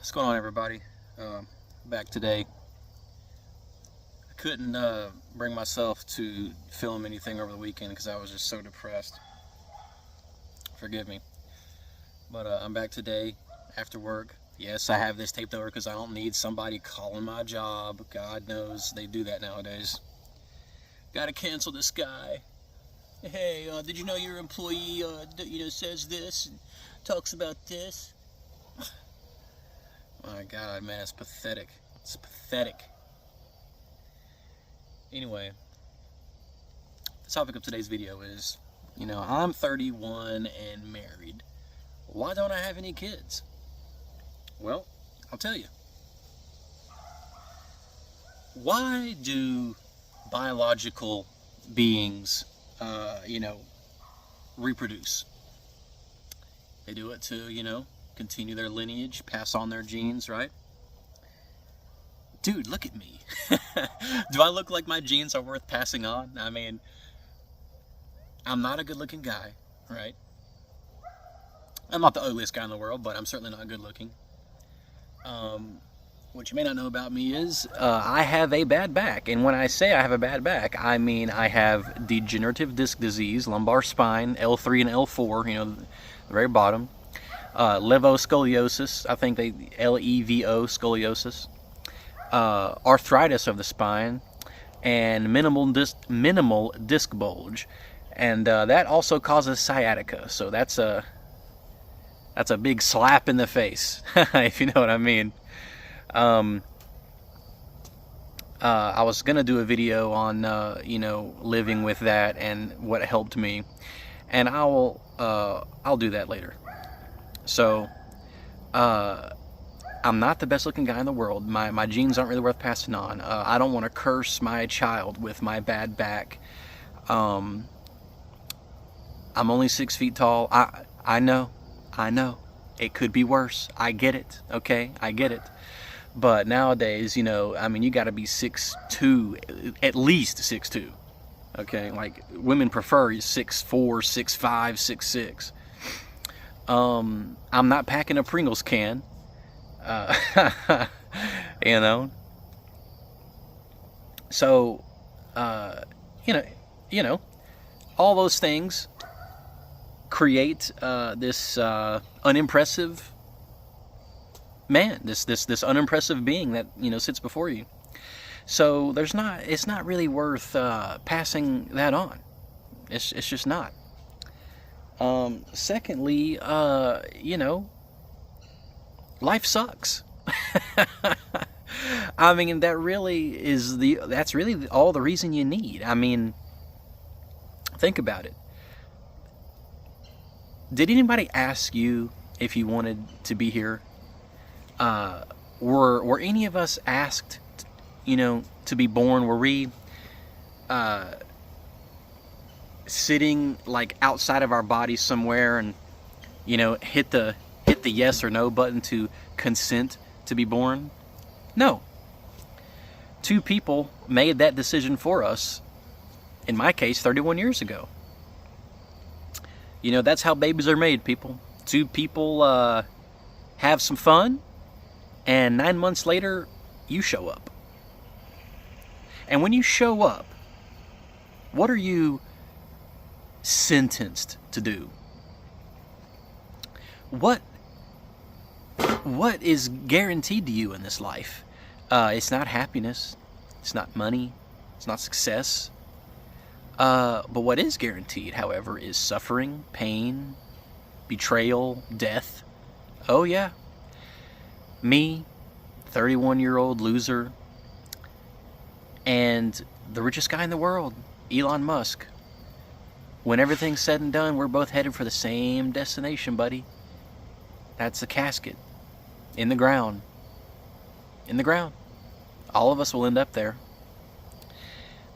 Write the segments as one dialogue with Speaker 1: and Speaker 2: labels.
Speaker 1: What's going on, everybody? Back today. I couldn't bring myself to film anything over the weekend because I was just so depressed. Forgive me. But I'm back today after work. Yes, I have this taped over because I don't need somebody calling my job. God knows they do that nowadays. Gotta cancel this guy. Hey, did you know your employee, says this and talks about this? My God, man, it's pathetic. It's pathetic. Anyway, the topic of today's video is, I'm 31 and married. Why don't I have any kids? Well, I'll tell you. Why do biological beings, reproduce? They do it to, continue their lineage, pass on their genes, right? Dude, look at me. Do I look like my genes are worth passing on? I mean, I'm not a good-looking guy, right? I'm not the ugliest guy in the world, but I'm certainly not good-looking. What you may not know about me is I have a bad back. And when I say I have a bad back, I mean I have degenerative disc disease, lumbar spine, L3 and L4, the very bottom. Levoscoliosis, I think Levo scoliosis, arthritis of the spine, and minimal disc bulge, and that also causes sciatica. So that's a big slap in the face, if you know what I mean. I was gonna do a video on living with that and what helped me, and I'll do that later. So, I'm not the best looking guy in the world. My genes aren't really worth passing on. I don't want to curse my child with my bad back. I'm only 6 feet tall. I know. It could be worse. I get it, okay? I get it. But nowadays, you gotta be 6'2", at least 6'2", okay? Like, women prefer 6'4", 6'5", 6'6". I'm not packing a Pringles can, so, all those things create, this, unimpressive man, this unimpressive being that, sits before you. So it's not really worth, passing that on. It's just not. Secondly, life sucks. I mean, that's really all the reason you need. I mean, think about it. Did anybody ask you if you wanted to be here? Were any of us asked, to be born? Were we, sitting like outside of our bodies somewhere and hit the yes or no button to consent to be born? No. Two people made that decision for us, in my case 31 years ago. That's how babies are made, people. Two people have some fun, and 9 months later you show up. And when you show up, what are you sentenced to do? What is guaranteed to you in this life? It's not happiness, it's not money, it's not success. But what is guaranteed, however, is suffering, pain, betrayal, death. Oh yeah. Me, 31-year-old loser, and the richest guy in the world, Elon Musk. When everything's said and done, we're both headed for the same destination, buddy. That's the casket. In the ground. In the ground. All of us will end up there.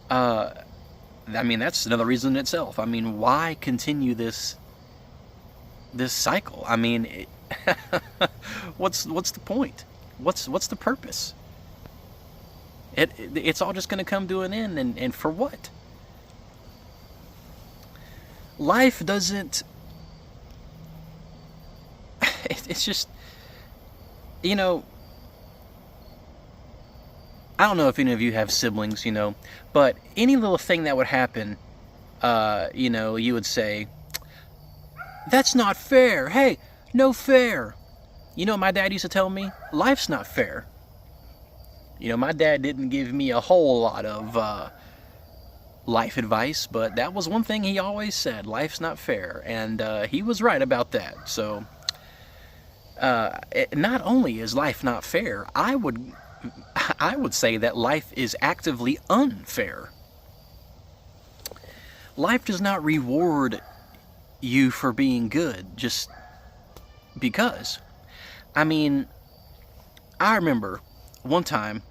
Speaker 1: That's another reason in itself. I mean, why continue this cycle? I mean, what's the point? What's the purpose? It's all just going to come to an end, and for what? Life doesn't... It's just... you know, I don't know if any of you have siblings, but any little thing that would happen, you would say, that's not fair. Hey, no fair. You know what my dad used to tell me? Life's not fair. My dad didn't give me a whole lot of life advice, but that was one thing he always said. Life's not fair. And he was right about that. So, not only is life not fair, I would say that life is actively unfair. Life does not reward you for being good just because. I mean, I remember one time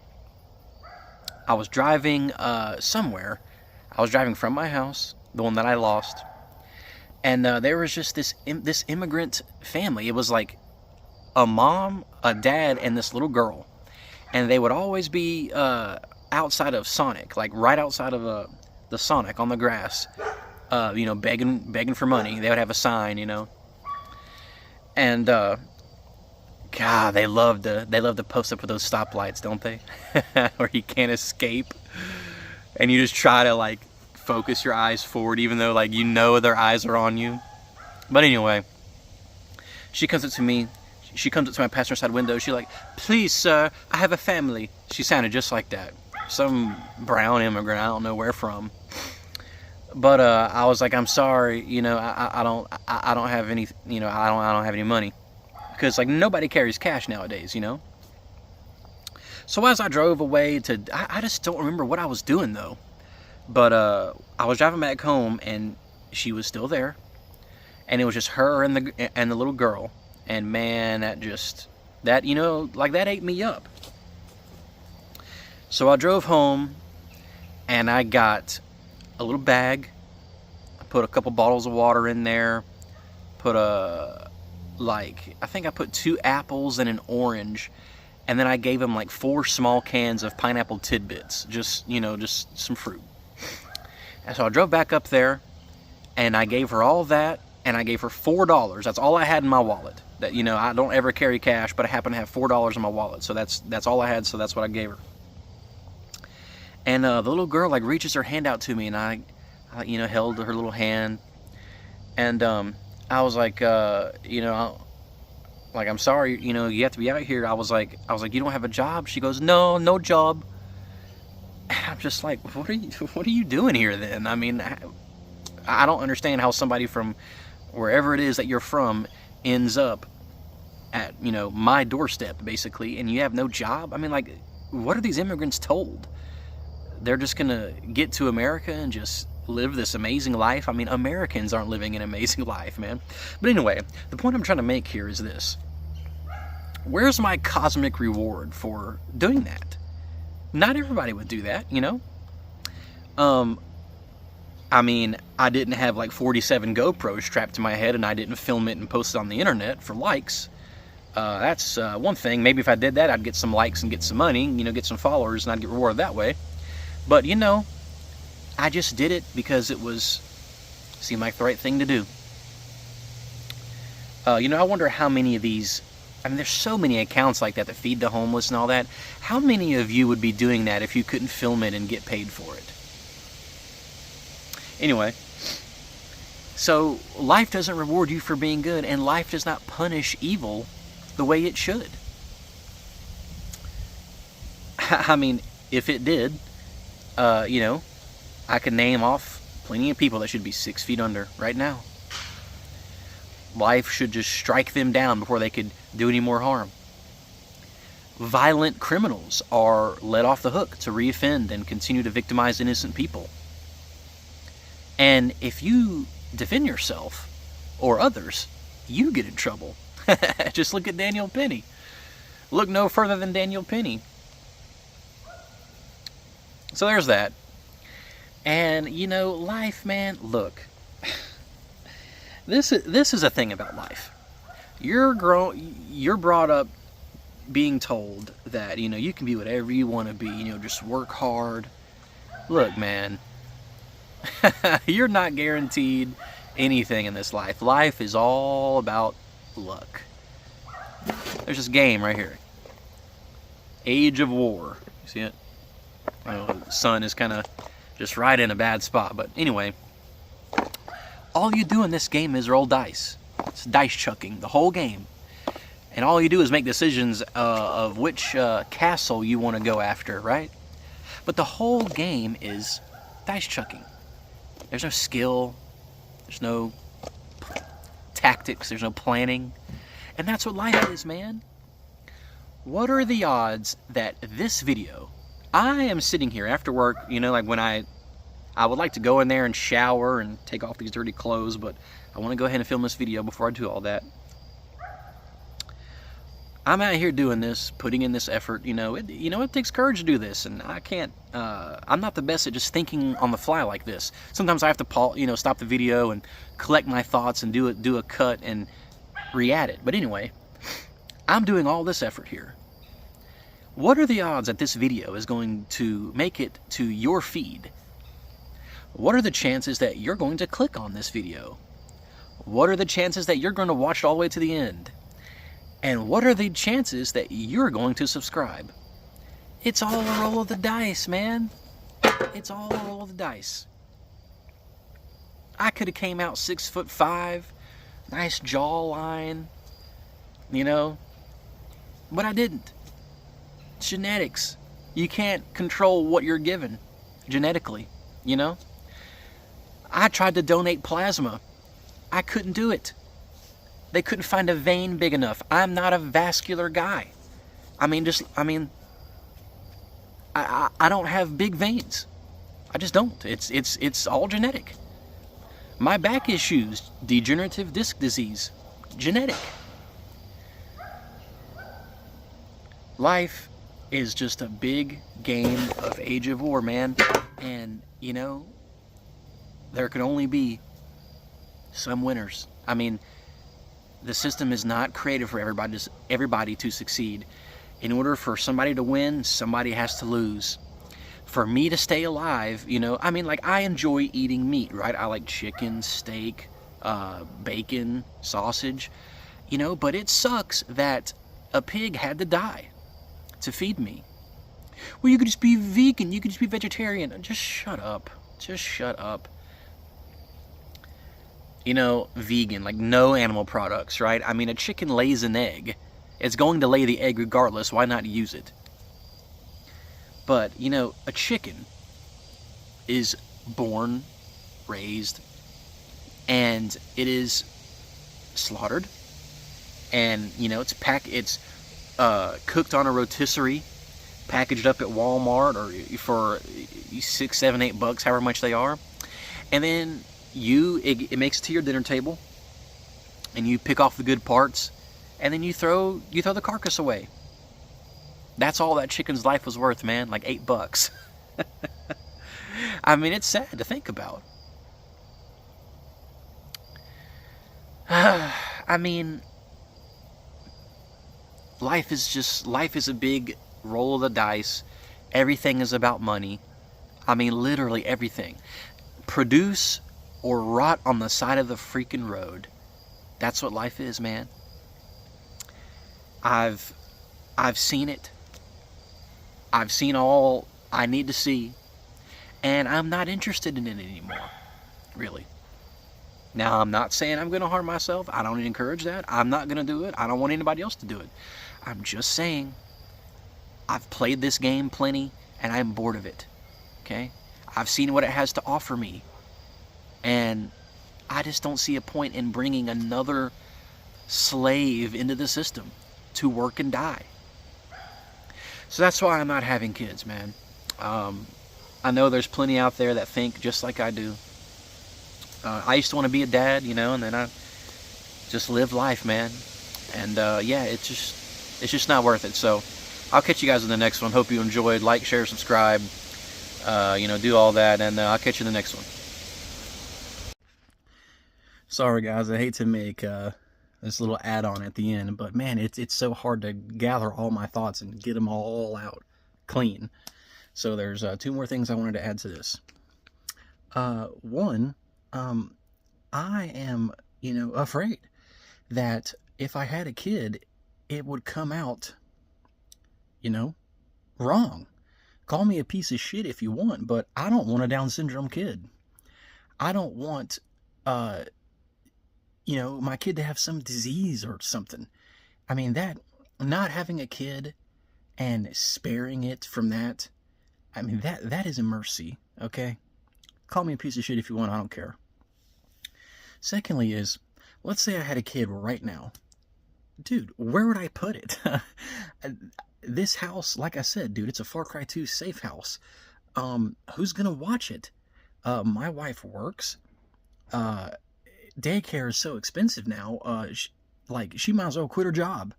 Speaker 1: I was driving somewhere. I was driving from my house, the one that I lost, and there was just this immigrant family. It was like a mom, a dad, and this little girl. And they would always be outside of Sonic, like right outside of the Sonic on the grass, begging for money. They would have a sign, and God, they love to post up with those stoplights, don't they? Where you can't escape, and you just try to like focus your eyes forward, even though like their eyes are on you. But anyway, she comes up to me. She comes up to my passenger side window. She's like, please, sir, I have a family. She sounded just like that. Some brown immigrant, I don't know where from. But I was like, I'm sorry, I don't have any, I don't have any money. Because like nobody carries cash nowadays, So as I drove away I just don't remember what I was doing though. But I was driving back home and she was still there. And it was just her and the little girl. And man, that ate me up. So I drove home and I got a little bag. I put a couple bottles of water in there. I think I put 2 apples and an orange. And then I gave him like 4 small cans of pineapple tidbits. Just some fruit. And so I drove back up there and I gave her all that. And I gave her $4. That's all I had in my wallet. That I don't ever carry cash, but I happen to have $4 in my wallet. So that's all I had. So that's what I gave her. And the little girl like reaches her hand out to me, and I held her little hand. And I was like, I'm sorry, you have to be out here. I was like, you don't have a job? She goes, no job. And I'm just like, what are you doing here then? I mean, I don't understand how somebody from wherever it is that you're from ends up at my doorstep basically, and you have no job. I mean, like, what are these immigrants told? They're just gonna get to America and just live this amazing life? I mean, Americans aren't living an amazing life, man. But anyway, the point I'm trying to make here is this: where's my cosmic reward for doing that? Not everybody would do that, I mean, I didn't have like 47 GoPros strapped to my head, and I didn't film it and post it on the internet for likes. That's one thing. Maybe if I did that, I'd get some likes and get some money, get some followers, and I'd get rewarded that way. But, I just did it because it seemed like the right thing to do. I wonder how many of these, I mean, there's so many accounts like that feed the homeless and all that. How many of you would be doing that if you couldn't film it and get paid for it? Anyway, so life doesn't reward you for being good, and life does not punish evil the way it should. I mean, if it did, I could name off plenty of people that should be 6 feet under right now. Life should just strike them down before they could do any more harm. Violent criminals are let off the hook to reoffend and continue to victimize innocent people. And if you defend yourself or others, you get in trouble. Just look at Daniel Penny. Look no further than Daniel Penny. So there's that. And, life, man, look. This is a thing about life. You're brought up being told that, you can be whatever you want to be, just work hard. Look, man. You're not guaranteed anything in this life. Life is all about luck. There's this game right here. Age of War. You see it? The sun is kind of just right in a bad spot. But anyway, all you do in this game is roll dice. It's dice chucking, the whole game. And all you do is make decisions of which castle you want to go after, right? But the whole game is dice chucking. There's no skill. There's no tactics. There's no planning. And that's what life is, man. What are the odds that this video, I am sitting here after work, you know, like when I would like to go in there and shower and take off these dirty clothes, but I want to go ahead and film this video before I do all that. I'm out here doing this, putting in this effort, it takes courage to do this, and I can't, I'm not the best at just thinking on the fly like this. Sometimes I have to pause, stop the video and collect my thoughts and do a cut and re-add it. But anyway, I'm doing all this effort here. What are the odds that this video is going to make it to your feed? What are the chances that you're going to click on this video? What are the chances that you're going to watch it all the way to the end? And what are the chances that you're going to subscribe? It's all a roll of the dice, man. It's all a roll of the dice. I could have came out 6'5", nice jawline, but I didn't. It's genetics. You can't control what you're given genetically, I tried to donate plasma. I couldn't do it. They couldn't find a vein big enough. I'm not a vascular guy. I don't have big veins. I just don't. It's all genetic. My back issues, degenerative disc disease, genetic. Life is just a big game of Age of War, man. And, there can only be some winners. The system is not created for everybody to succeed. In order for somebody to win, somebody has to lose. For me to stay alive, I enjoy eating meat, right? I like chicken, steak, bacon, sausage, but it sucks that a pig had to die to feed me. Well, you could just be vegan, you could just be vegetarian. Just shut up. Just shut up. Vegan, like no animal products, right? A chicken lays an egg. It's going to lay the egg regardless. Why not use it? But, a chicken is born, raised, and it is slaughtered. And, it's cooked on a rotisserie, packaged up at Walmart or for $6, $7, $8, however much they are. And then it makes it to your dinner table, and you pick off the good parts, and then you throw the carcass away. That's all that chicken's life was worth, man, like $8. It's sad to think about. Life is a big roll of the dice. Everything is about money. Literally everything. Produce or rot on the side of the freaking road. That's what life is, man. I've seen it. I've seen all I need to see, and I'm not interested in it anymore, really. Now, I'm not saying I'm going to harm myself. I don't encourage that. I'm not going to do it. I don't want anybody else to do it. I'm just saying I've played this game plenty, and I'm bored of it, okay? I've seen what it has to offer me. And I just don't see a point in bringing another slave into the system to work and die. So that's why I'm not having kids, man. I know there's plenty out there that think just like I do. I used to want to be a dad, and then I just lived life, man. And it's just not worth it. So I'll catch you guys in the next one. Hope you enjoyed. Like, share, subscribe. Do all that, and I'll catch you in the next one. Sorry guys, I hate to make this little add-on at the end, but man, it's so hard to gather all my thoughts and get them all out clean. So there's 2 more things I wanted to add to this. One, I am, afraid that if I had a kid,
Speaker 2: it would come out, you know, wrong. Call me a piece of shit if you want, but I don't want a Down syndrome kid. I don't want, uh, my kid to have some disease or something. I mean, that, not having a kid and sparing it from that, I mean, that is a mercy, okay? Call me a piece of shit if you want, I don't care. Secondly is, let's say I had a kid right now. Dude, where would I put it? This house, like I said, dude, it's a Far Cry 2 safe house. Who's gonna watch it? My wife works. Daycare is so expensive now. She might as well quit her job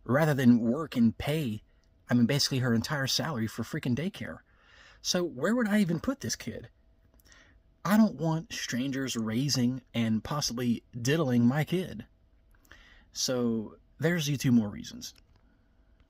Speaker 2: rather than work and pay, I mean, basically her entire salary for freaking daycare. So where would I even put this kid? I don't want strangers raising and possibly diddling my kid. So there's you two more reasons.